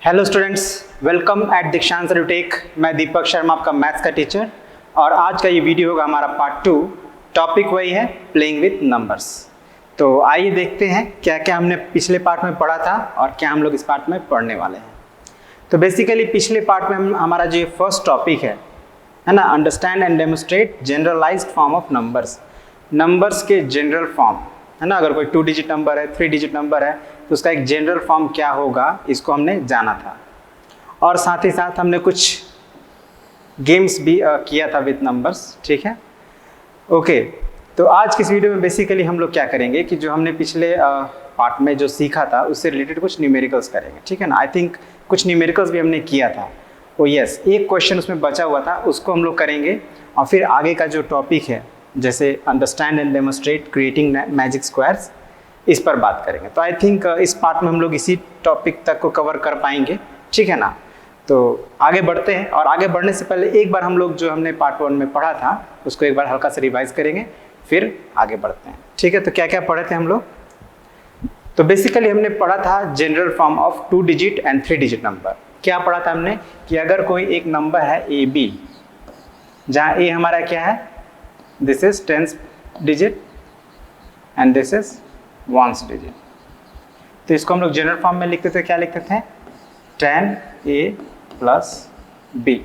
Hello students, welcome eight दीक्षांत edutech. मैं दीपक शर्मा, आपका मैथ्स का टीचर, और आज का ये वीडियो होगा हमारा पार्ट 2। टॉपिक वही है, प्लेइंग विथ नंबर्स। तो आइए देखते हैं क्या क्या हमने पिछले पार्ट में पढ़ा था और क्या हम लोग इस पार्ट में पढ़ने वाले हैं। तो बेसिकली पिछले पार्ट में हमारा जो फर्स्ट टॉपिक है ना, understand and demonstrate generalised form of numbers. Numbers के जनरल फॉर्म है ना, अगर कोई 2 डिजिट नंबर है, 3 डिजिट नंबर है, तो उसका एक जनरल फॉर्म क्या होगा इसको हमने जाना था। और साथ ही साथ हमने कुछ गेम्स भी किया था विथ नंबर्स, ठीक है। ओके, तो आज की इस वीडियो में बेसिकली हम लोग क्या करेंगे कि जो हमने पिछले पार्ट में जो सीखा था उससे रिलेटेड कुछ न्यूमेरिकल्स करेंगे, ठीक है ना। आई थिंक कुछ न्यूमेरिकल्स भी हमने किया था। ओ यस, एक क्वेश्चन उसमें बचा हुआ था, उसको हम लोग करेंगे। और फिर आगे का जो टॉपिक है, जैसे understand and demonstrate creating magic squares, इस पर बात करेंगे। तो आई थिंक इस पार्ट में हम लोग इसी टॉपिक तक को कवर कर पाएंगे, ठीक है ना। तो आगे बढ़ते हैं, और आगे बढ़ने से पहले एक बार हम लोग जो हमने पार्ट 1 में पढ़ा था उसको एक बार हल्का सा रिवाइज करेंगे, फिर आगे बढ़ते हैं, ठीक है। तो क्या क्या पढ़े थे हम लोग? तो बेसिकली हमने पढ़ा था general form of 2 digit and 3 digit number. क्या पढ़ा था हमने कि अगर कोई एक नंबर है ए बी, जहाँ ए हमारा क्या है, this is 10th digit and this is 1st digit, तो इसको हम लोग जनरल फॉर्म में लिखते थे। क्या लिखते थे? 10a + b,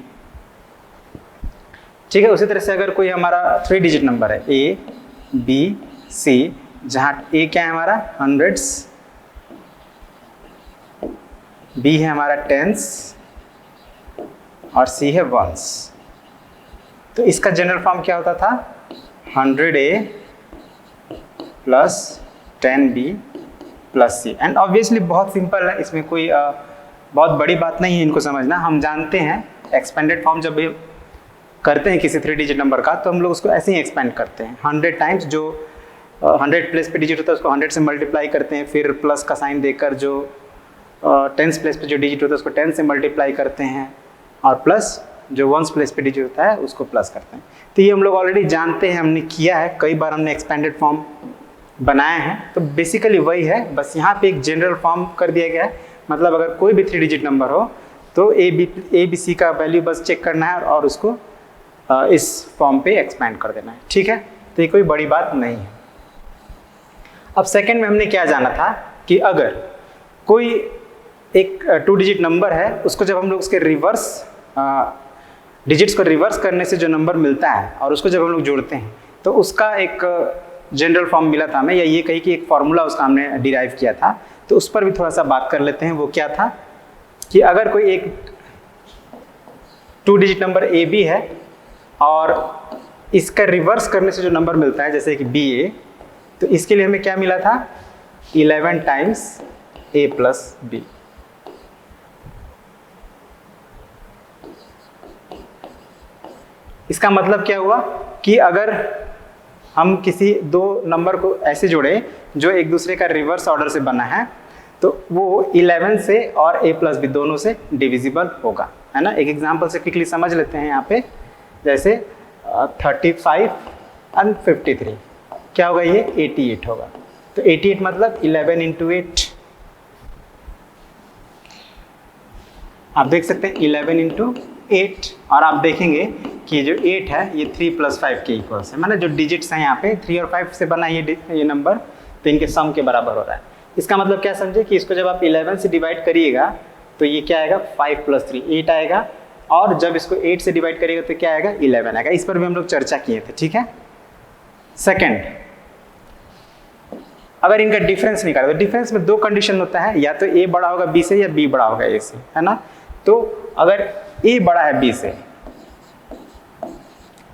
ठीक है। उसी तरह से अगर कोई हमारा 3 डिजिट नंबर है a b c, जहाँ a क्या है हमारा हंड्रेड्स, b है हमारा टेंस और c है वंस, तो इसका जनरल फॉर्म क्या होता था? 100a + 10b + c। And obviously बहुत सिंपल है, इसमें कोई बहुत बड़ी बात नहीं है इनको समझना। हम जानते हैं एक्सपेंडेड फॉर्म जब भी करते हैं किसी 3 डिजिट नंबर का, तो हम लोग उसको ऐसे ही एक्सपेंड करते हैं 100 टाइम्स। जो 100 प्लेस पे डिजिट होता है उसको 100 से मल्टीप्लाई करते हैं, फिर प्लस का साइन देकर जो 10th प्लेस पे जो डिजिट होता है उसको 10 से मल्टीप्लाई करते हैं, और प्लस जो 1st प्लेस पे डिजिट होता है उसको प्लस करते हैं। तो ये हम लोग ऑलरेडी जानते हैं, हमने किया है, कई बार हमने एक्सपेंडेड फॉर्म बनाए हैं। तो बेसिकली वही है, बस यहाँ पे एक जनरल फॉर्म कर दिया गया है। मतलब अगर कोई भी 3 डिजिट नंबर हो तो ए बी सी का वैल्यू बस चेक करना है और उसको इस फॉर्म पे एक्सपेंड कर देना है, ठीक है। तो ये कोई बड़ी बात नहीं है। अब सेकंड में हमने क्या जाना था कि अगर कोई एक 2 डिजिट नंबर है, उसको जब हम लोग उसके रिवर्स डिजिट्स को रिवर्स करने से जो नंबर मिलता है और उसको जब हम लोग जोड़ते हैं तो उसका एक जनरल फॉर्म मिला था हमें, या ये कही कि एक फॉर्मूला उसका हमने डिराइव किया था। तो उस पर भी थोड़ा सा बात कर लेते हैं। वो क्या था कि अगर कोई एक 2 डिजिट नंबर ए बी है और इसका रिवर्स करने से जो नंबर मिलता है जैसे कि बी ए, तो इसके लिए हमें क्या मिला था? 11 टाइम्स a + b। इसका मतलब क्या हुआ कि अगर हम किसी 2 नंबर को ऐसे जोड़े जो एक दूसरे का रिवर्स ऑर्डर से बना है, तो वो 11 से और a + b दोनों से डिविजिबल होगा, है ना। एक एग्जांपल से क्विकली समझ लेते हैं यहाँ पे, जैसे 35 और 53, क्या होगा? ये 88 होगा। तो 88 मतलब 11 × 8, आप देख सकते हैं 11 × 8, और आप देखेंगे कि जो 8 है ये 3 + 5 के इक्वल्स है। माने जो डिजिट्स हैं यहाँ पे 3 और 5 से बना ये नंबर, तो इनके सम के बराबर हो रहा है। इसका मतलब क्या समझे कि इसको जब आप 11 से डिवाइड करिएगा तो ये क्या आएगा? 5 + 3 8 आएगा, और जब इसको 8 से डिवाइड करिएगा तो क्या आएगा? 11 आएगा। इस पर भी हम लोग चर्चा किए थे, ठीक है। सेकेंड, अगर इनका डिफरेंस निकाले तो डिफरेंस में 2 कंडीशन होता है, या तो ए बड़ा होगा बी से या बी बड़ा होगा ए से, है ना। तो अगर ए बड़ा है बी से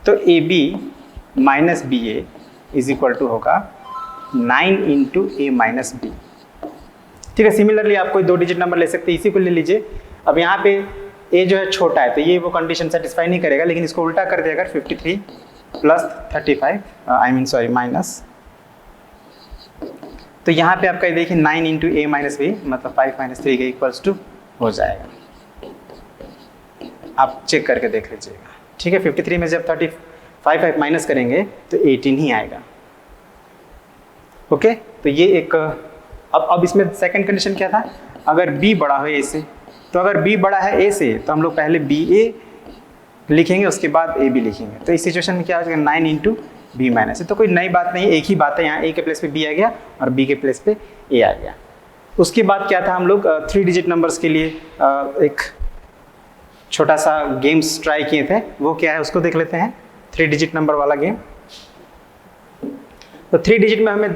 तो ए बी - बी ए = होगा 9 × a - b, ठीक है। सिमिलरली आप कोई 2 डिजिट नंबर ले सकते हैं, इसी को ले लीजिए। अब यहाँ पे a जो है छोटा है तो ये वो कंडीशन सेटिस्फाई नहीं करेगा, लेकिन इसको उल्टा कर दिया, अगर 53 + 35 माइनस, तो यहाँ पे आपका देखिए 9 × a - b मतलब 5 - 3 के = हो जाएगा। आप चेक करके देख लीजिएगा, ठीक है। 53 में जब 35 माइनस करेंगे तो 18 ही आएगा, ओके। तो ये एक अब इसमें सेकंड कंडीशन क्या था? अगर b बड़ा हो a से तो अगर b बड़ा है a से तो हम लोग पहले बी ए लिखेंगे, उसके बाद ए बी लिखेंगे। तो इस सिचुएशन में क्या हो जाएगा, 9 इंटू बी माइनस ए। तो कोई नई बात नहीं, एक ही बात है, यहाँ ए के प्लेस पे बी आ गया और बी के प्लेस पे ए आ गया। उसके बाद क्या था, हम लोग 3 डिजिट नंबर्स के लिए एक छोटा सा गेम्स ट्राई किए थे। वो क्या है उसको देख लेते हैं, 3 डिजिट नंबर वाला गेम। तो 3 डिजिट में हमें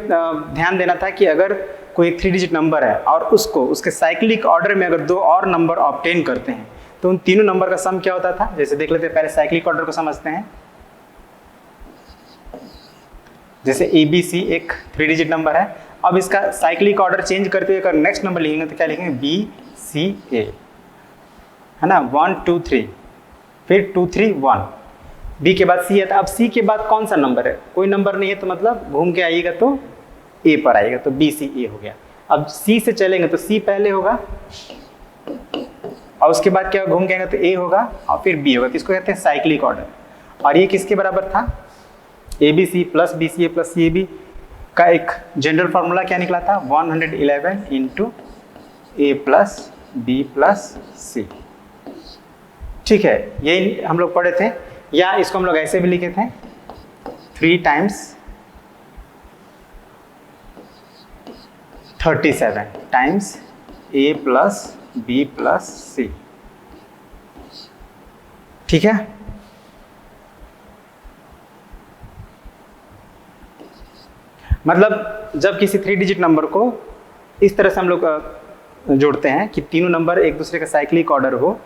ध्यान देना था कि अगर कोई 3 डिजिट नंबर है और उसको उसके साइक्लिक ऑर्डर में अगर 2 और नंबर ऑब्टेन करते हैं तो उन तीनों नंबर का सम क्या होता था। जैसे देख लेते हैं, पहले साइक्लिक ऑर्डर को समझते हैं। जैसे ABC एक 3 डिजिट नंबर है, अब इसका साइक्लिक ऑर्डर चेंज करते हुए अगर नेक्स्ट नंबर लिखेंगे तो क्या लिखेंगे, BCA, है ना, 1 2 3, फिर 2 3 1, B के बाद C है। तो अब C के बाद कौन सा नंबर है, कोई नंबर नहीं है, तो मतलब घूम के आइएगा तो A पर आएगा, तो BCA हो गया। अब C से चलेंगे तो C पहले होगा और उसके बाद क्या घूम के आएगा तो A होगा और फिर B होगा। तो इसको कहते हैं साइक्लिक ऑर्डर। और ये किसके बराबर था, ABC plus BCA plus CAB का एक जनरल फार्मूला क्या निकला था, 111 into A plus B plus C। ठीक है, यही हम लोग पढ़े थे, या इसको हम लोग ऐसे भी लिखे थे, 3 times 37 times A plus B plus C। ठीक है, मतलब जब किसी 3 डिजिट नंबर को इस तरह से हम लोग जोड़ते हैं कि तीनों नंबर एक दूसरे का साइक्लिक ऑर्डर हो,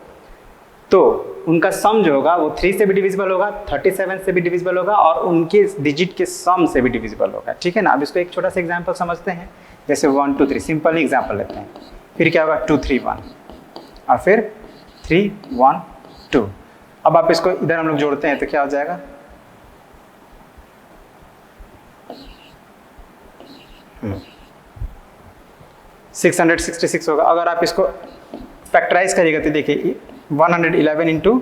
तो उनका सम जो होगा वो 3 से भी डिविजिबल होगा, 37 से भी डिविजिबल होगा और उनके डिजिट के सम से भी डिविजिबल होगा। ठीक है ना। अब इसको एक छोटा सा एग्जांपल समझते हैं, जैसे 1 2 3, सिंपल एग्जांपल लेते हैं। फिर क्या होगा, 2 3 1 और फिर 3 1 2। अब आप इसको इधर हम लोग जोड़ते हैं तो क्या हो जाएगा, Hmm. 666 होगा। अगर आप इसको फैक्टराइज करिएगा तो देखिए 111 इंटू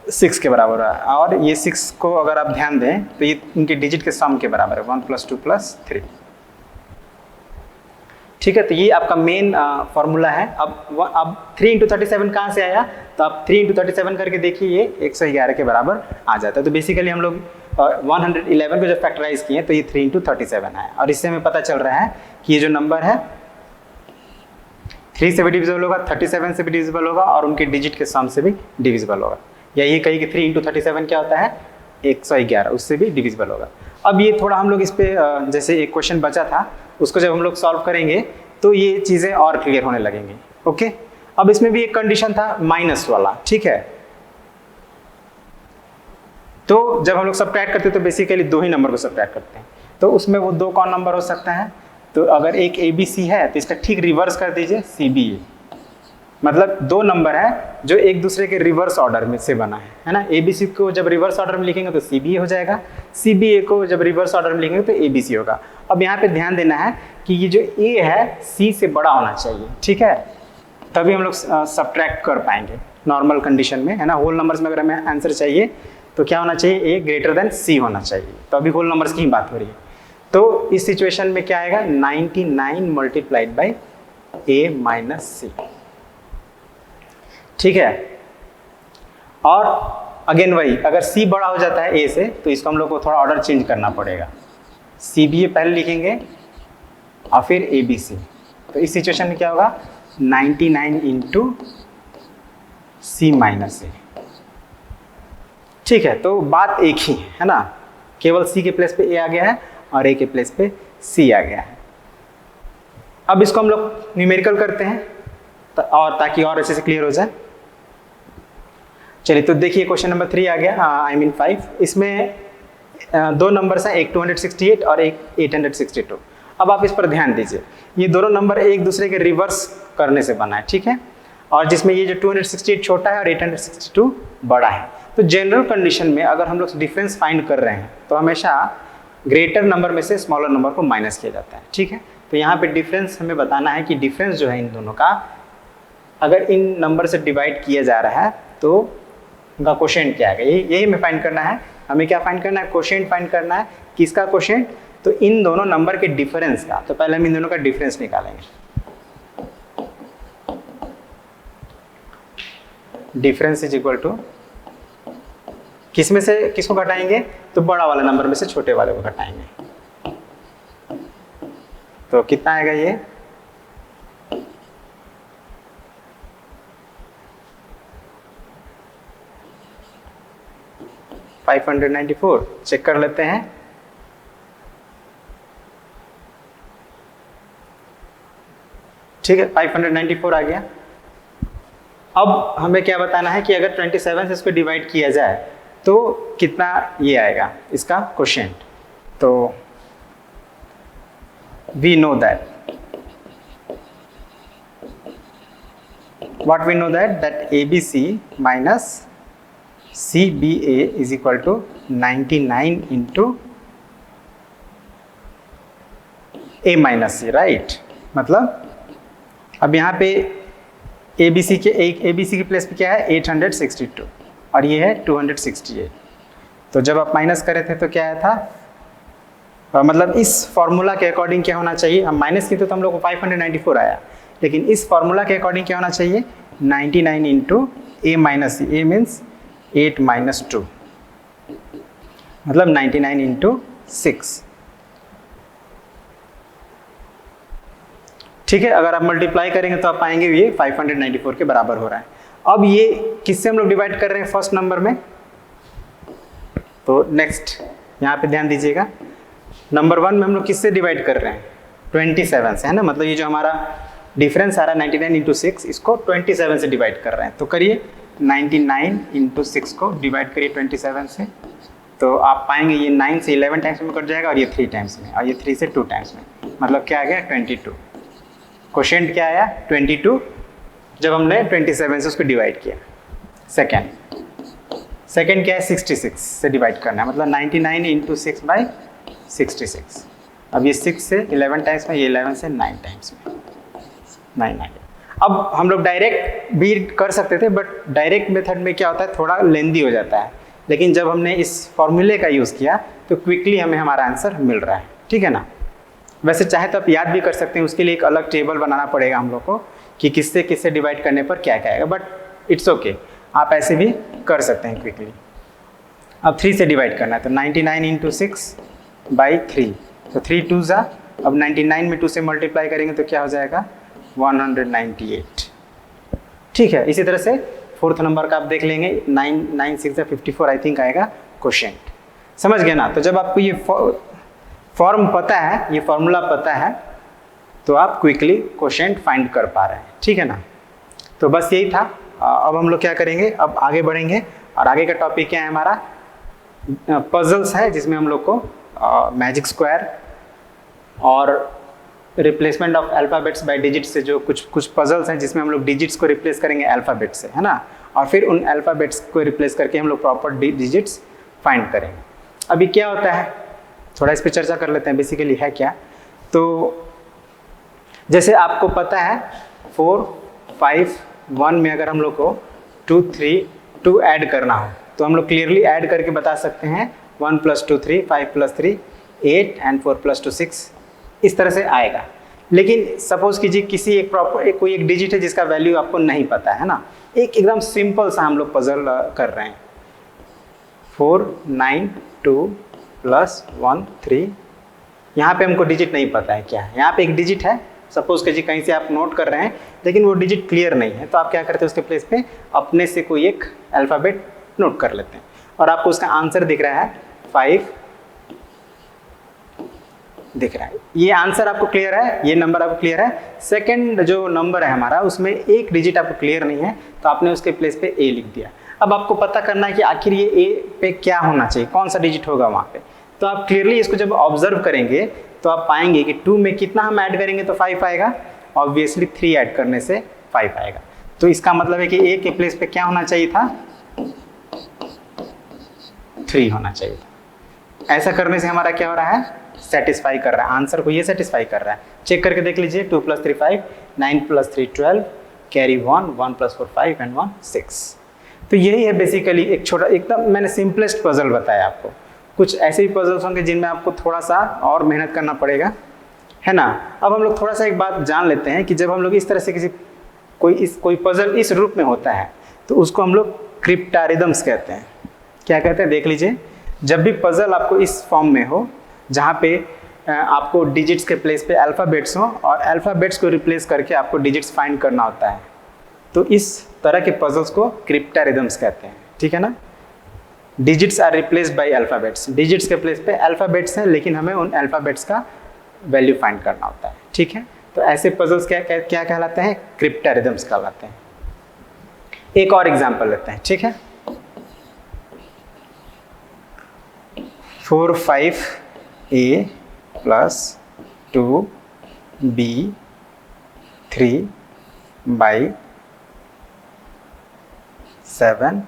6 के बराबर है, और ये 6 को अगर आप ध्यान दें तो ये इनके डिजिट के सम के बराबर है, 1 + 2 + 3। ठीक है, तो ये आपका मेन फॉर्मूला है। अब 3 इंटू 37 कहाँ से आया, तो आप 3 इंटू 37 करके देखिए, ये 111 के बराबर आ जाता है। तो बेसिकली हम लोग 111 को जब फैक्टराइज किए तो ये 3 इंटू 37 है, और इससे हमें पता चल रहा है कि ये जो नंबर है 3 से भी डिविजिबल होगा, 37 से भी डिविजिबल होगा और उनके डिजिट के सम से भी डिविजिबल होगा। या ये कही कि 3 इंटू 37 क्या होता है, 111, उससे भी डिविजिबल होगा। अब ये थोड़ा हम लोग इस पर जैसे एक क्वेश्चन बचा था उसको जब हम लोग सॉल्व करेंगे तो ये चीज़ें और क्लियर होने लगेंगी। ओके, अब इसमें भी एक कंडीशन था माइनस वाला। ठीक है, तो जब हम लोग सब्ट्रैक्ट करते हैं तो बेसिकली 2 ही नंबर को सब्ट्रैक्ट करते हैं, तो उसमें वो 2 कौन नंबर हो सकता है, तो अगर एक ABC है तो इसका ठीक रिवर्स कर दीजिए CBA। मतलब 2 नंबर है जो एक दूसरे के रिवर्स ऑर्डर में से बना है ना। ABC को जब रिवर्स ऑर्डर में लिखेंगे तो CBA हो जाएगा, CBA को जब रिवर्स ऑर्डर में लिखेंगे तो ABC होगा। अब यहाँ पे ध्यान देना है कि ये जो A है C से बड़ा होना चाहिए। ठीक है, तभी हम लोग सब्ट्रैक्ट कर पाएंगे नॉर्मल कंडीशन में, है ना। होल नंबर्स में अगर हमें आंसर चाहिए तो क्या होना चाहिए, A ग्रेटर देन C होना चाहिए। तो अभी होल नंबर्स की ही बात हो रही है। तो इस सिचुएशन में क्या आएगा, 99 multiplied by A minus C। ठीक है, और अगेन वही, अगर C बड़ा हो जाता है A से तो इसको हम लोग को थोड़ा ऑर्डर चेंज करना पड़ेगा। CBA पहले लिखेंगे और फिर ABC। तो इस सिचुएशन में क्या होगा, 99 इंटू C माइनस A। ठीक है, तो बात एक ही है ना, केवल C के प्लेस पे A आ गया है और A के प्लेस पे C आ गया है। अब इसको हम लोग न्यूमेरिकल करते हैं और ताकि और अच्छे से क्लियर हो जाए। चलिए, तो देखिए क्वेश्चन नंबर 3 आ गया, आई मीन 5। इसमें 2 नंबर्स हैं, एक 268 और एक 862। अब आप इस पर ध्यान दीजिए, ये दोनों नंबर एक दूसरे के रिवर्स करने से बना है। ठीक है, और जिसमें ये जो 268 छोटा है और 862 बड़ा है। तो जनरल कंडीशन में अगर हम लोग डिफरेंस फाइंड कर रहे हैं तो हमेशा ग्रेटर नंबर में से स्मॉलर नंबर को माइनस किया जाता है। ठीक है, तो यहाँ पे डिफरेंस हमें बताना है कि डिफरेंस जो है इन दोनों का अगर इन नंबर से डिवाइड किया जा रहा है तो उनका कोशेंट क्या है, यही हमें फाइंड करना है। हमें क्या फाइंड करना है, कोशेंट फाइंड करना है। किसका कोशेंट, तो इन दोनों नंबर के डिफरेंस का। तो पहले हम इन दोनों का डिफरेंस निकालेंगे। डिफरेंस इज इक्वल टू किस में से किसको घटाएंगे, तो बड़ा वाला नंबर में से छोटे वाले को घटाएंगे। तो कितना आएगा ये 594। चेक कर लेते हैं। ठीक है, 594 आ गया। अब हमें क्या बताना है कि अगर 27 से इसको डिवाइड किया जाए तो कितना ये आएगा इसका क्वोशिएंट। तो we know that what we know that ABC minus CBA is equal to 99 into A minus C, right. मतलब अब यहाँ पे ABC की प्लेस पे क्या है 862 और ये है 268। तो जब आप माइनस करे थे तो क्या आया था, मतलब इस फॉर्मूला के अकॉर्डिंग क्या होना चाहिए, हम माइनस किए तो हम लोग को 594 आया, लेकिन इस फॉर्मूला के अकॉर्डिंग क्या होना चाहिए 99 into A minus C, A means 8 minus 2, मतलब 99 इंटू 6। ठीक है, अगर आप मल्टीप्लाई करेंगे तो आप पाएंगे ये 594 के बराबर हो रहा है। अब ये किससे हम लोग डिवाइड कर रहे हैं फर्स्ट नंबर में, तो नेक्स्ट यहाँ पे ध्यान दीजिएगा, नंबर 1 में हम लोग किससे डिवाइड कर रहे हैं 27 से, है ना। मतलब ये जो हमारा डिफरेंस आ रहा है 99 इंटू 6, इसको 27 से डिवाइड कर रहे हैं। तो करिए 99 इंटू 6 को डिवाइड करिए 27 से, तो आप पाएंगे ये 9 से 11 टाइम्स में कट जाएगा और ये 3 टाइम्स में, और ये 3 से 2 टाइम्स में, मतलब क्या आ गया 22। क्वोशिएंट क्या आया 22 जब हमने 27 से उसको डिवाइड किया। सेकेंड क्या है 66 से डिवाइड करना है, मतलब 99 इंटू 6 बाई 66। अब ये 6 से 11 टाइम्स में, ये 11 से 9 टाइम्स में, 9। अब हम लोग डायरेक्ट भी कर सकते थे, बट डायरेक्ट मेथड में क्या होता है थोड़ा लेंदी हो जाता है, लेकिन जब हमने इस फॉर्मूले का यूज़ किया तो क्विकली हमें हमारा आंसर मिल रहा है। ठीक है ना। वैसे चाहे तो आप याद भी कर सकते हैं, उसके लिए एक अलग टेबल बनाना पड़ेगा हम लोग को कि किससे किससे डिवाइड करने पर क्या क्या आएगा, बट इट्स ओके, आप ऐसे भी कर सकते हैं क्विकली। अब 3 से डिवाइड करना है, तो 99 इंटू 6 बाई 3, तो 3 2 जा, अब 99 में 2 से मल्टीप्लाई करेंगे तो क्या हो जाएगा 198। ठीक है, इसी तरह से 4th नंबर का आप देख लेंगे, 9 6 54 आई थिंक आएगा क्वोशिएंट। समझ गए ना। तो जब आपको ये फॉर्म पता है, ये फॉर्मूला पता है, तो आप क्विकली क्वोशिएंट फाइंड कर पा रहे हैं। ठीक है ना। तो बस यही था। अब हम लोग क्या करेंगे, अब आगे बढ़ेंगे, और आगे का टॉपिक क्या है हमारा पजल्स है, जिसमें हम लोग को मैजिक स्क्वायर और replacement of alphabets by digits से जो कुछ पजल्स हैं, जिसमें हम लोग डिजिट्स को रिप्लेस करेंगे अल्फ़ाबेट से, है ना, और फिर उन अल्फ़ाबेट्स को रिप्लेस करके हम लोग प्रॉपर डिजिट्स फाइंड करेंगे। अभी क्या होता है थोड़ा इस पर चर्चा कर लेते हैं, बेसिकली है क्या। तो जैसे आपको पता है 4 5 1 में अगर हम लोग को 2 3 2 ऐड करना हो तो हम लोग क्लियरली ऐड करके बता सकते हैं 1 + 2 3, 5 + 3 8 एंड 4 + 2 6, इस तरह से आएगा। लेकिन सपोज कीजिए किसी एक प्रॉपर कोई एक डिजिट है जिसका वैल्यू आपको नहीं पता है ना, एक एकदम सिंपल सा हम लोग पजल कर रहे हैं 4 9 2 + 1 3, यहाँ पे हमको डिजिट नहीं पता है क्या है, यहाँ पे एक डिजिट है, सपोज कीजिए कहीं से आप नोट कर रहे हैं लेकिन वो डिजिट क्लियर नहीं है, तो आप क्या करते हैं उसके प्लेस पे अपने से कोई एक अल्फ़ाबेट नोट कर लेते हैं और आपको उसका आंसर दिख रहा है 5 दिख रहा है। ये आंसर आपको क्लियर है, ये नंबर आपको क्लियर है। सेकंड जो नंबर है हमारा उसमें एक डिजिट आपको क्लियर नहीं है, तो आपने उसके प्लेस पे ए लिख दिया। अब आपको पता करना है कि आखिर ये ए पे क्या होना चाहिए, कौन सा डिजिट होगा वहाँ पे। तो आप क्लियरली इसको जब ऑब्जर्व करेंगे तो आप पाएंगे कि 2 में कितना हम ऐड करेंगे तो 5 आएगा, ऑब्वियसली 3 ऐड करने से 5 आएगा। तो इसका मतलब है कि ए के प्लेस पे क्या होना चाहिए था 3 होना चाहिए था। ऐसा करने से हमारा क्या हो रहा है सेटिस्फाई कर रहा है, आंसर को ये सेटिस्फाई कर रहा है। चेक करके देख लीजिए 2 + 3 5, 9 + 3 12, कैरी 1, 1 + 4 5 एंड 1 6। तो यही है बेसिकली एक छोटा एकदम मैंने सिंपलेस्ट पजल बताया आपको। कुछ ऐसे भी पजल्स होंगे जिनमें आपको थोड़ा सा और मेहनत करना पड़ेगा, है ना। अब हम लोग थोड़ा सा एक बात जान लेते हैं कि जब हम लोग इस तरह से कोई पजल इस रूप में होता है तो उसको हम लोग क्रिप्टारिदम्स कहते हैं। क्या कहते हैं देख लीजिए, जब भी पजल आपको इस फॉर्म में हो जहाँ पे आपको डिजिट्स के प्लेस पे अल्फ़ाबेट्स हो और अल्फ़ाबेट्स को रिप्लेस करके आपको डिजिट्स फाइंड करना होता है, तो इस तरह के पजल्स को क्रिप्टारिदम्स कहते हैं। ठीक है ना, digits are replaced by alphabets, digits के प्लेस पे अल्फ़ाबेट्स हैं लेकिन हमें उन अल्फ़ाबेट्स का वैल्यू फाइंड करना होता है। ठीक है, तो ऐसे पजल्स क्या कहलाते हैं, क्रिप्टारिदम्स कहलाते हैं। एक और एग्जांपल लेते हैं। ठीक है, 4 5a + 2b 3/7।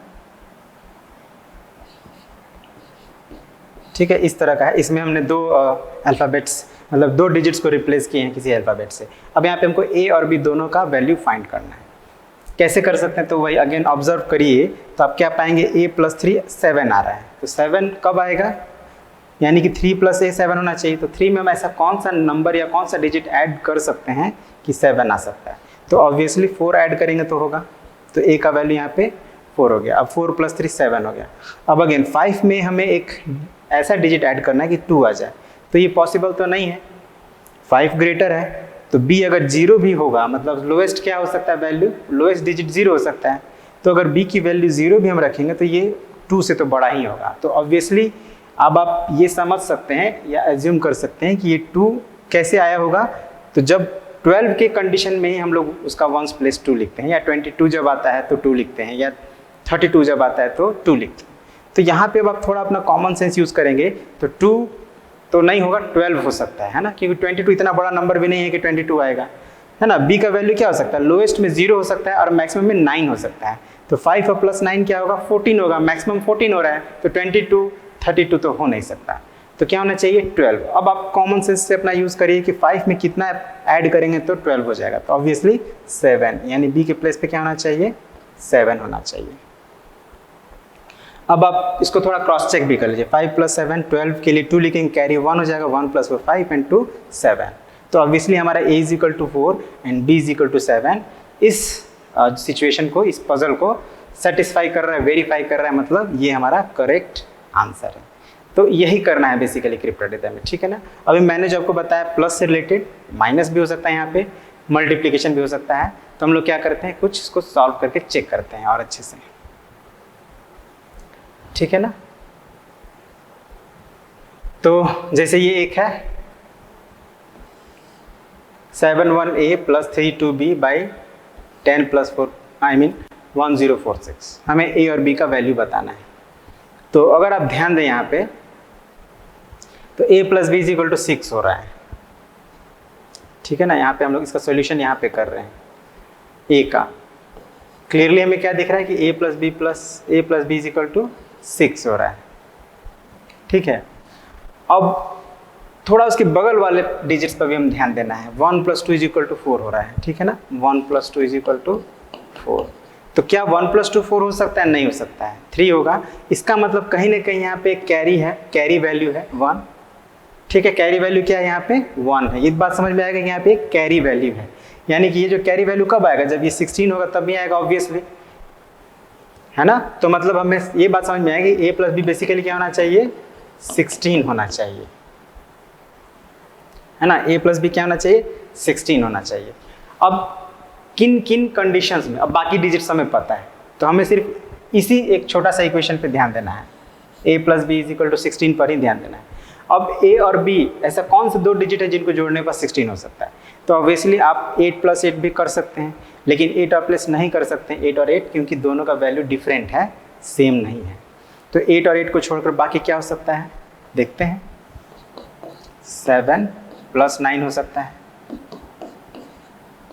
ठीक है, इस तरह का है। इसमें हमने दो अल्फ़ाबेट्स मतलब दो डिजिट्स को रिप्लेस किए हैं किसी अल्फ़ाबेट से। अब यहाँ पे हमको ए और बी दोनों का वैल्यू फाइंड करना है। कैसे कर सकते हैं, तो वही अगेन ऑब्जर्व करिए, तो आप क्या पाएंगे, a + 3 7 आ रहा है। तो 7 कब आएगा, यानी कि 3 + a 7 होना चाहिए। तो 3 में हम ऐसा कौन सा नंबर या कौन सा डिजिट ऐड कर सकते हैं कि 7 आ सकता है, तो ऑब्वियसली 4 ऐड करेंगे तो होगा। तो a का वैल्यू यहाँ पे 4 हो गया। अब 4 + 3 7 हो गया। अब अगेन 5 में हमें एक ऐसा डिजिट ऐड करना है कि 2 आ जाए, तो ये पॉसिबल तो नहीं है, 5 ग्रेटर है। तो b अगर 0 भी होगा, मतलब लोएस्ट क्या हो सकता है वैल्यू, लोएस्ट डिजिट 0 हो सकता है। तो अगर b की वैल्यू 0 भी हम रखेंगे तो ये 2 से तो बड़ा ही होगा। तो ऑब्वियसली अब आप ये समझ सकते हैं या एज्यूम कर सकते हैं कि ये 2 कैसे आया होगा। तो जब 12 के कंडीशन में ही हम लोग उसका 1s प्लेस 2 लिखते हैं, या 22 जब आता है तो 2 लिखते हैं, या 32 जब आता है तो 2 लिखते हैं। तो यहाँ पे अब आप थोड़ा अपना कॉमन सेंस यूज़ करेंगे तो 2 तो नहीं होगा, 12 हो सकता है ना, क्योंकि 22 इतना बड़ा नंबर भी नहीं है कि 22 आएगा, है ना। b का वैल्यू क्या हो सकता है, लोएस्ट में 0 हो सकता है और मैक्सिमम में 9 हो सकता है। तो 5 और +9 क्या होगा, 14 होगा, मैक्सिमम 14 हो रहा है। तो 22 32 तो हो नहीं सकता, तो क्या होना चाहिए 12। अब आप कॉमन सेंस से अपना यूज़ करिए कि 5 में कितना ऐड करेंगे तो 12 हो जाएगा। तो ऑब्वियसली 7, यानी b के प्लेस पे क्या होना चाहिए, 7 होना चाहिए। अब आप इसको थोड़ा क्रॉस चेक भी कर लीजिए। 5 + 7 12 के लिए 2 लिखेंगे, कैरी 1 हो जाएगा, 1 + 4 5 एंड 2 7। तो ऑब्वियसली हमारा a = 4 एंड b = 7 इस सिचुएशन को, इस पजल को सेटिस्फाई कर रहा है, वेरीफाई कर रहा है, मतलब ये हमारा करेक्ट आंसर है। तो यही करना है बेसिकली क्रिप्टारिदम में। ठीक है ना। अभी मैंने जो आपको बताया प्लस से रिलेटेड, माइनस भी हो सकता है, यहाँ पे मल्टीप्लिकेशन भी हो सकता है। तो हम लोग क्या करते हैं, कुछ इसको सॉल्व करके चेक करते हैं और अच्छे से। ठीक है ना। तो जैसे ये एक है 7 1a + 3 2b / 10 + 4 1046। हमें a और b का वैल्यू बताना है। तो अगर आप ध्यान दें यहाँ पे, तो a + b = 6 हो रहा है। ठीक है ना। यहाँ पे हम लोग इसका सॉल्यूशन यहाँ पे कर रहे हैं a का। क्लियरली हमें क्या दिख रहा है कि a + b = 6 हो रहा है। ठीक है। अब थोड़ा उसके बगल वाले डिजिट्स पर भी हम ध्यान देना है। 1 + 2 = 4 हो रहा है। ठीक है ना। 1 + 2 = 4। तो क्या 1 + 2 4 हो सकता है, नहीं हो सकता है, 3 होगा। इसका मतलब कहीं ना कहीं यहाँ पे कैरी है, कैरी वैल्यू है 1। ठीक है। कैरी वैल्यू क्या है, यहाँ पे 1 है। ये बात समझ में आएगा कि यहाँ पे कैरी वैल्यू है, यानी कि ये जो कैरी वैल्यू कब आएगा, जब ये 16 होगा तब भी आएगा ऑब्वियसली, है ना। तो मतलब हमें ये बात समझ में आएगी a + b बेसिकली क्या होना चाहिए, 16 होना चाहिए, है ना। a + b क्या होना चाहिए, 16 होना चाहिए। अब किन किन कंडीशंस में, अब बाकी डिजिट्स हमें पता है, तो हमें सिर्फ इसी एक छोटा सा इक्वेशन पे ध्यान देना है। a + b = 16 पर ही ध्यान देना है। अब a और b ऐसा कौन से दो डिजिट है जिनको जोड़ने पर 16 हो सकता है। तो ऑब्वियसली आप 8 + 8 भी कर सकते हैं, लेकिन 8 और प्लस नहीं कर सकते 8 और 8, क्योंकि दोनों का वैल्यू डिफरेंट है, सेम नहीं है। तो 8 और 8 को छोड़कर बाकी क्या हो सकता है, देखते हैं। 7 + 9 हो सकता है,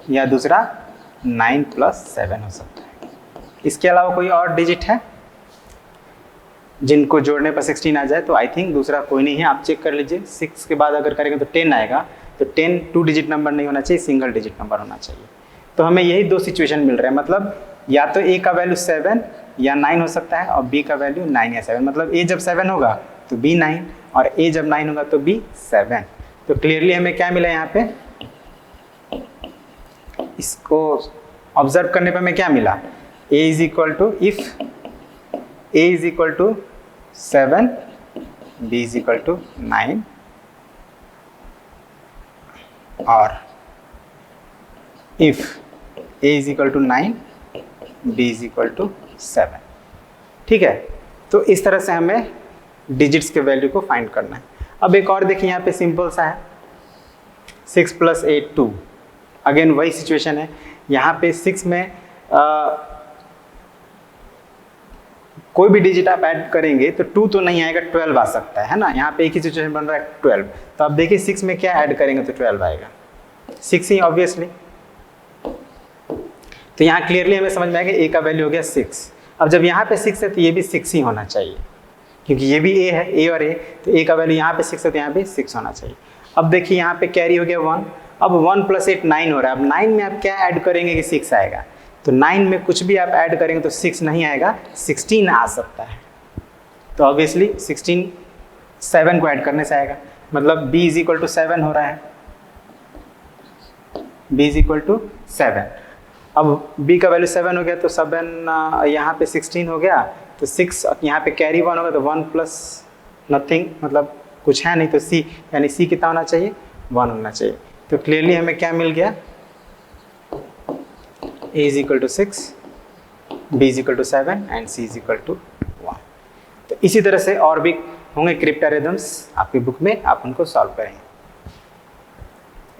या दूसरा 9 + 7 हो सकता है। इसके अलावा कोई और डिजिट है जिनको जोड़ने पर 16 आ जाए? तो आई थिंक दूसरा कोई नहीं है। आप चेक कर लीजिए। 6 के बाद अगर करेंगे तो 10 आएगा। तो 10 2 डिजिट नंबर नहीं होना चाहिए, सिंगल डिजिट नंबर होना चाहिए। तो हमें यही दो सिचुएशन मिल रहे हैं, मतलब या तो a का वैल्यू 7 या 9 हो सकता है, और b का वैल्यू 9 या 7। मतलब a जब 7 होगा तो b 9, और a जब 9 होगा तो b 7। तो क्लियरली हमें क्या मिला यहाँ पे, इसको ऑब्जर्व करने पर हमें क्या मिला, a is equal to if a is equal to 7, b is equal to 9 और if a is equal to 9, b is equal to 7। ठीक है, तो इस तरह से हमें डिजिट्स के वैल्यू को फाइंड करना है। अब एक और देखिए, यहाँ पे सिंपल सा है, 6 + 8 2। अगेन वही सिचुएशन है, यहाँ पे 6 में कोई भी डिजिट आप ऐड करेंगे तो 2 तो नहीं आएगा, 12 आ सकता है ना। यहाँ पे एक ही सिचुएशन बन रहा है 12, तो आप देखिए 6 में क्या ऐड करेंगे तो 12 आएगा, 6 ही ऑब्वियसली। तो यहाँ क्लियरली हमें समझ में आएगा a का वैल्यू हो गया 6। अब जब यहाँ पे 6 है तो ये भी 6 ही होना चाहिए, क्योंकि ये भी a है, a और a, तो a का वैल्यू यहाँ पे 6 है तो यहाँ पे 6 होना चाहिए। अब देखिए यहाँ पे कैरी हो गया 1, अब 1 + 8 9 हो रहा है। अब 9 में आप क्या ऐड करेंगे कि 6 आएगा, तो 9 में कुछ भी आप ऐड करेंगे तो 6 नहीं आएगा, 16 आ सकता है। तो ऑब्वियसली 16 7 को ऐड करने से आएगा, मतलब b इज इक्वल टू 7 हो रहा है, b इज इक्वल टू 7। अब b का वैल्यू 7 हो गया तो 7 यहाँ पे 16 हो गया, तो 6 यहाँ पे कैरी 1 होगा तो 1 प्लस नथिंग, मतलब कुछ है नहीं, तो c यानी c कितना होना चाहिए, 1 होना चाहिए। तो क्लियरली हमें क्या मिल गया, a is equal to 6, b is equal to 7 and c is equal to 1। तो इसी तरह से और भी होंगे क्रिप्टोरिदम्स आपकी बुक में, आप उनको सॉल्व करेंगे।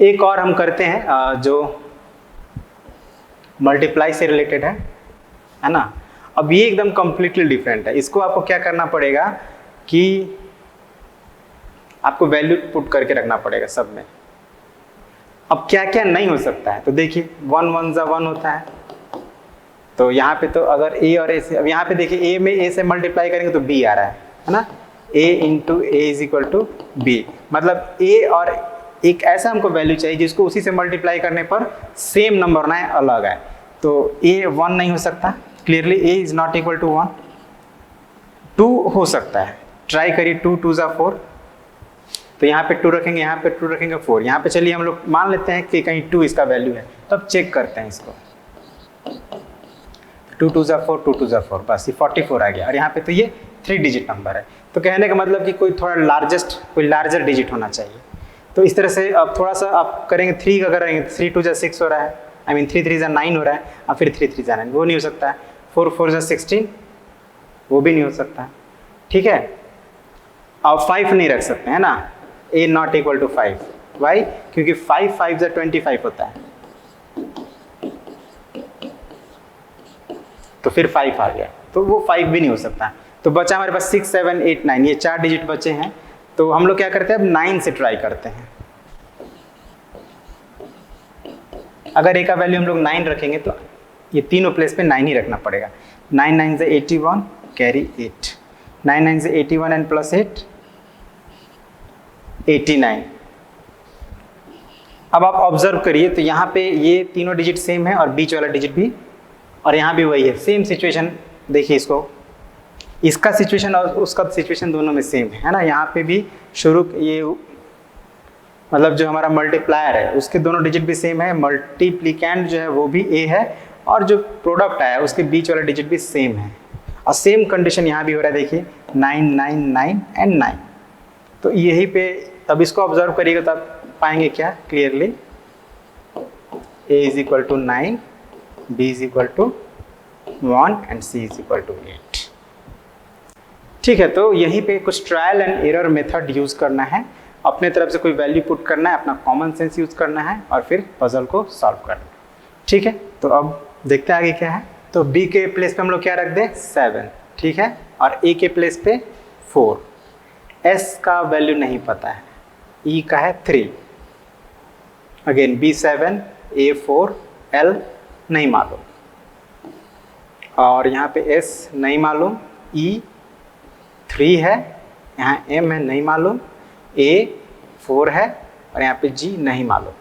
एक और हम करते हैं जो मल्टीप्लाई से रिलेटेड है ना। अब ये एकदम कंप्लीटली डिफरेंट है, इसको आपको क्या करना पड़ेगा कि आपको वैल्यू पुट करके रखना पड़ेगा सब में। अब क्या क्या नहीं हो सकता है, तो देखिए 1 1 ज़ा 1 होता है, तो यहाँ पे तो अगर a और a से, अब यहाँ पे देखिए a में a से मल्टीप्लाई करेंगे तो b आ रहा है ना, a into a is equal to b, मतलब a और एक ऐसा हमको वैल्यू चाहिए जिसको उसी से मल्टीप्लाई करने पर सेम नंबर होना है, अलग है। तो a 1 नहीं हो सकता, clearly a is not equal to 1। 2 हो सकता है, ट्राई करिए, 2 2 ज़ा 4, तो यहाँ पे 2 रखेंगे, यहाँ पे 2 रखेंगे, 4। यहाँ पे चलिए हम लोग मान लेते हैं कि कहीं 2 इसका वैल्यू है, तब चेक करते हैं इसको। 2 2 ज़ा 4, 2 2 ज़ा 4, बस ये 44 आ गया। और यहाँ पे तो ये 3 डिजिट नंबर है, तो कहने का मतलब कि कोई थोड़ा लार्जर डिजिट होना चाहिए। तो इस तरह से अब थोड़ा सा आप करेंगे, 3 अगर करेंगे 3 2 ज़ा 6 हो रहा है, आई मीन 3 3 ज़ा 9 हो रहा है, और फिर 3 3 ज़ा 9, वो नहीं हो सकता है। 4 4 ज़ा 16, वो भी नहीं हो सकता है, ठीक है। अब 5 नहीं रख सकते हैं ना, a not equal to 5, why, क्योंकि 5 5 ज़ा 25 होता है, तो फिर 5 आ गया, तो वो 5 भी नहीं हो सकता। तो बचा हमारे पास 6 7 8 9, ये 4 डिजिट बचे हैं। तो हम लोग क्या करते हैं, अब 9 से ट्राई करते हैं। अगर a का वैल्यू हम लोग 9 रखेंगे तो ये तीनों प्लेस पे 9 ही रखना पड़ेगा। 9 9 से 81, कैरी 8, 9 9 से 81 एंड प्लस 8 89। अब आप ऑब्जर्व करिए, तो यहाँ पे ये तीनों डिजिट सेम है और बीच वाला डिजिट भी, और यहाँ भी वही है, सेम सिचुएशन। देखिए इसको, इसका सिचुएशन और उसका सिचुएशन दोनों में सेम है ना। यहाँ पे भी शुरू ये मतलब जो हमारा मल्टीप्लायर है उसके दोनों डिजिट भी सेम है, मल्टीप्लिकेंट जो है वो भी a है, और जो प्रोडक्ट आया उसके बीच वाला डिजिट भी सेम है, और सेम कंडीशन यहाँ भी हो रहा है। देखिए 9 9 9 एंड 9, तो यही पे अब इसको ऑब्जर्व करिएगा तो आप पाएंगे क्या clearly, a is equal to 9, b is equal to 1 and c is equal to 8। ठीक है, तो यहीं पे कुछ trial and error method use करना है, अपने तरफ से कोई वैल्यू पुट करना है, अपना कॉमन सेंस यूज करना है, और फिर पजल को सॉल्व करना है। ठीक है, तो अब देखते हैं आगे क्या है। तो b के प्लेस पे हम लोग क्या रख दें, 7, ठीक है, और a के प्लेस पे 4, s का वैल्यू नहीं पता है, e का है 3, अगेन b 7, a 4, l नहीं मालूम, और यहाँ पे s नहीं मालूम, e 3 है, यहाँ m है नहीं मालूम, a 4 है, और यहाँ पे g नहीं मालूम।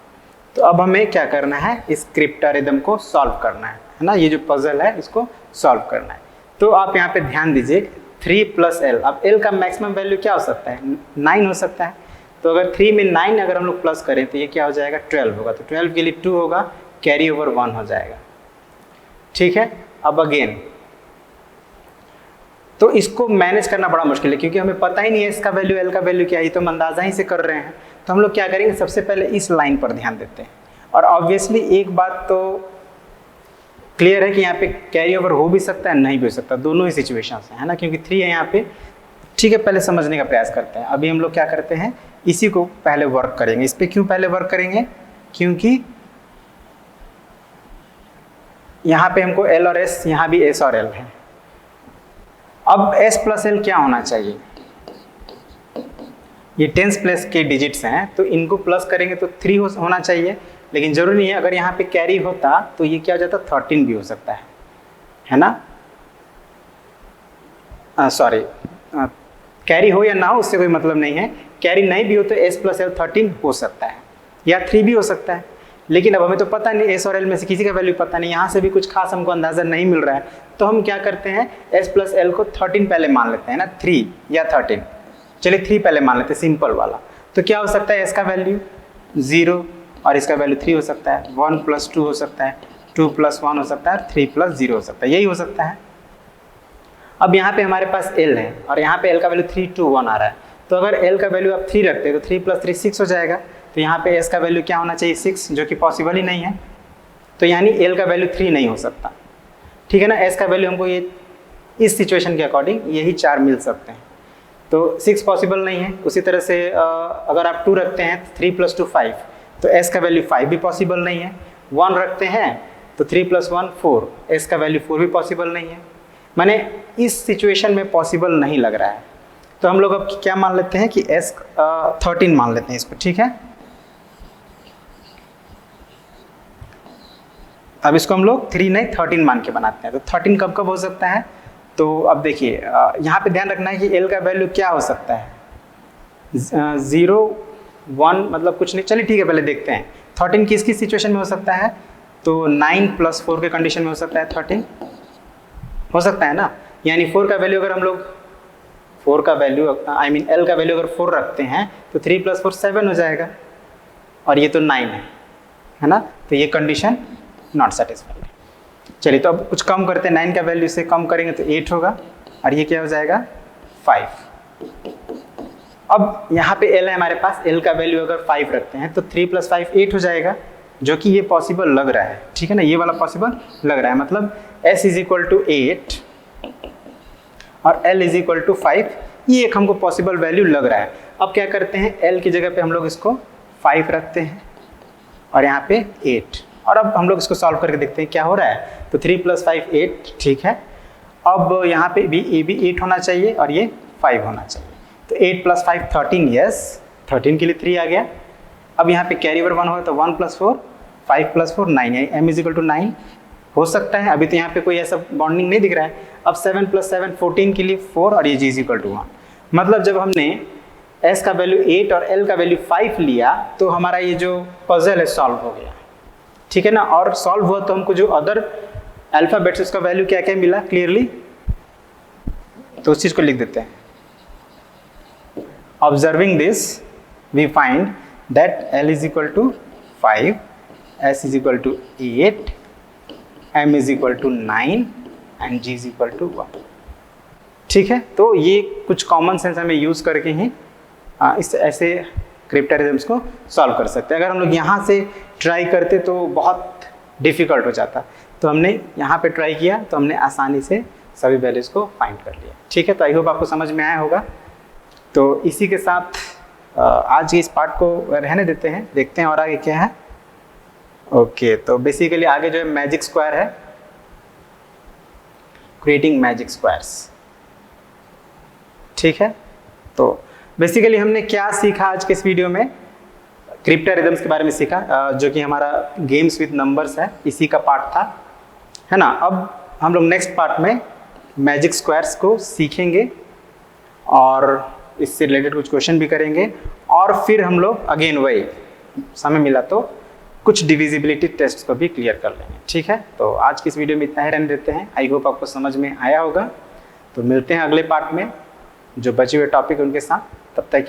तो अब हमें क्या करना है, इस क्रिप्टोरिदम को सॉल्व करना है ना, ये जो पजल है इसको सॉल्व करना है। तो आप यहाँ पे ध्यान दीजिए, 3 + l, अब l का मैक्सिमम वैल्यू क्या हो सकता है, 9 हो सकता है। तो अगर 3 में 9 अगर हम लोग प्लस करें तो ये क्या हो जाएगा, 12 होगा, तो 12 के लिए 2 होगा, कैरी ओवर 1 हो जाएगा। ठीक है, अब अगेन तो इसको मैनेज करना बड़ा मुश्किल है क्योंकि हमें पता ही नहीं है इसका वैल्यू एल का वैल्यू क्या है, तो हम अंदाजा ही से कर रहे हैं। तो हम लोग क्या करेंगे, सबसे पहले इस लाइन पर ध्यान देते हैं। और ऑब्वियसली एक बात तो क्लियर है कि यहाँ पे कैरी ओवर हो भी सकता है, नहीं भी हो सकता, दोनों ही सिचुएशन है ना, क्योंकि 3 है यहाँ पे। ठीक है, पहले समझने का प्रयास करते हैं। अभी हम लोग क्या करते हैं, इसी को पहले वर्क करेंगे। इस पर क्यों पहले वर्क करेंगे, क्योंकि यहाँ पे हमको एल और एस, यहाँ भी एस और एल है। अब एस प्लस एल क्या होना चाहिए, ये टेंस प्लेस के डिजिट्स हैं, तो इनको प्लस करेंगे तो 3 होना चाहिए, लेकिन जरूरी नहीं है। अगर यहाँ पे कैरी होता तो ये क्या हो जाता, 13 भी हो सकता है ना। सॉरी, कैरी हो या ना हो उससे कोई मतलब नहीं है। कैरी नहीं भी हो तो एस प्लस एल 13 हो सकता है, या 3 भी हो सकता है। लेकिन अब हमें तो पता नहीं, एस और एल में से किसी का वैल्यू पता नहीं, यहाँ से भी कुछ खास हमको अंदाजा नहीं मिल रहा है। तो हम क्या करते हैं, एस प्लस एल को 13 पहले मान लेते हैं ना, 3 या 13। चलिए 3 पहले मान लेते हैं, सिंपल वाला। तो क्या हो सकता है, एस का वैल्यू 0 और इसका वैल्यू 3 हो सकता है, 1 + 2 हो सकता है, 2 + 1 हो सकता है, 3 + 0 हो सकता है, यही हो सकता है। अब यहाँ पे हमारे पास एल है और यहाँ पे एल का वैल्यू 3, 2, 1 आ रहा है। तो अगर एल का वैल्यू आप 3 रखते हैं तो 3 + 3 6 हो जाएगा। तो यहाँ पे एस का वैल्यू क्या होना चाहिए, 6, जो कि पॉसिबल ही नहीं है। तो यानी एल का वैल्यू 3 नहीं हो सकता, ठीक है ना। एस का वैल्यू हमको ये इस सिचुएशन के अकॉर्डिंग यही 4 मिल सकते हैं, तो 6 पॉसिबल नहीं है। उसी तरह से अगर आप 2 रखते हैं, 3 + 2 5, तो एस का वैल्यू 5 भी पॉसिबल नहीं है। 1 रखते हैं तो 3 + 1 4, एस का वैल्यू 4 भी पॉसिबल नहीं है। माने इस सिचुएशन में पॉसिबल नहीं लग रहा है। तो हम लोग अब क्या मान लेते हैं कि एस 13 मान लेते हैं इसको, ठीक है। अब इसको हम लोग 3 नहीं 13 मान के बनाते हैं। तो 13 कब कब हो सकता है, तो अब देखिए यहाँ पे ध्यान रखना है कि एल का वैल्यू क्या हो सकता है, 0 1 मतलब कुछ नहीं। चलिए ठीक है, पहले देखते हैं 13 किस किस सिचुएशन में हो सकता है। तो 9 + 4 के कंडीशन में हो सकता है, 13 हो सकता है ना। यानी 4 का वैल्यू अगर हम लोग 4 का वैल्यू एल का वैल्यू अगर 4 रखते हैं तो 3 + 4 7 हो जाएगा, और ये तो 9 है ना। तो ये कंडीशन नॉट सेटिस्फाइड। चलिए तो अब कुछ कम करते हैं, 9 का वैल्यू से कम करेंगे तो 8 होगा, और ये क्या हो जाएगा 5। अब यहाँ पे एल है हमारे पास, एल का वैल्यू अगर 5 रखते हैं तो 3 + 5 8 हो जाएगा, जो कि ये पॉसिबल लग रहा है, ठीक है ना। ये वाला पॉसिबल लग रहा है, मतलब s = 8 और l = 5, ये एक हमको पॉसिबल वैल्यू लग रहा है। अब क्या करते हैं, l की जगह पे हम लोग इसको 5 रखते हैं और यहाँ पे 8, और अब हम लोग इसको सॉल्व करके देखते हैं क्या हो रहा है। तो 3 + 5 8, ठीक है। अब यहाँ पे भी ये भी 8 होना चाहिए और ये 5 होना चाहिए। तो 8 + 5 13, यस 13 के लिए 3 आ गया। अब यहाँ पे कैरी ओवर 1 होगा तो 1 + 4 5 + 4 9 है, m = 9 हो सकता है। अभी तो यहाँ पे कोई ऐसा बॉन्डिंग नहीं दिख रहा है। अब 7 + 7 14 के लिए 4 और ये g = 1। मतलब जब हमने s का वैल्यू 8 और l का वैल्यू 5 लिया तो हमारा ये जो पजल है सॉल्व हो गया, ठीक है ना। और सॉल्व हुआ तो हमको जो अदर अल्फाबेट्स उसका वैल्यू क्या क्या मिला क्लियरली, तो उस चीज़ को लिख देते हैं। Observing this we find that l = 5, s = 8, m = 9 and g = 1, ठीक है। तो ये कुछ कॉमन सेंस हमें यूज़ करके ही इस ऐसे क्रिप्टोरिज्म्स को सॉल्व कर सकते हैं। अगर हम लोग यहाँ से ट्राई करते तो बहुत डिफ़िकल्ट हो जाता। तो हमने यहाँ पे ट्राई किया तो हमने आसानी से सभी वैल्यूज़ को फाइंड कर लिया, ठीक है। तो आई होप आपको समझ में आया होगा। तो इसी के साथ आज के इस पार्ट को रहने देते हैं, देखते हैं और आगे क्या है। ओके, तो बेसिकली आगे जो है मैजिक स्क्वायर है, क्रिएटिंग मैजिक स्क्वायर्स, ठीक है। तो बेसिकली हमने क्या सीखा आज के इस वीडियो में, क्रिप्टोरिज्म्स के बारे में सीखा, जो कि हमारा गेम्स विद नंबर्स है, इसी का पार्ट था, है ना। अब हम लोग नेक्स्ट पार्ट में मैजिक स्क्वायर्स को सीखेंगे और इससे रिलेटेड कुछ क्वेश्चन भी करेंगे, और फिर हम लोग अगेन वही समय मिला तो कुछ डिविजिबिलिटी टेस्ट को भी क्लियर कर लेंगे, ठीक है। तो आज की इस वीडियो में इतना ही रहने देते हैं। आई होप आपको समझ में आया होगा। तो मिलते हैं अगले पार्ट में जो बचे हुए टॉपिक उनके साथ, तब तक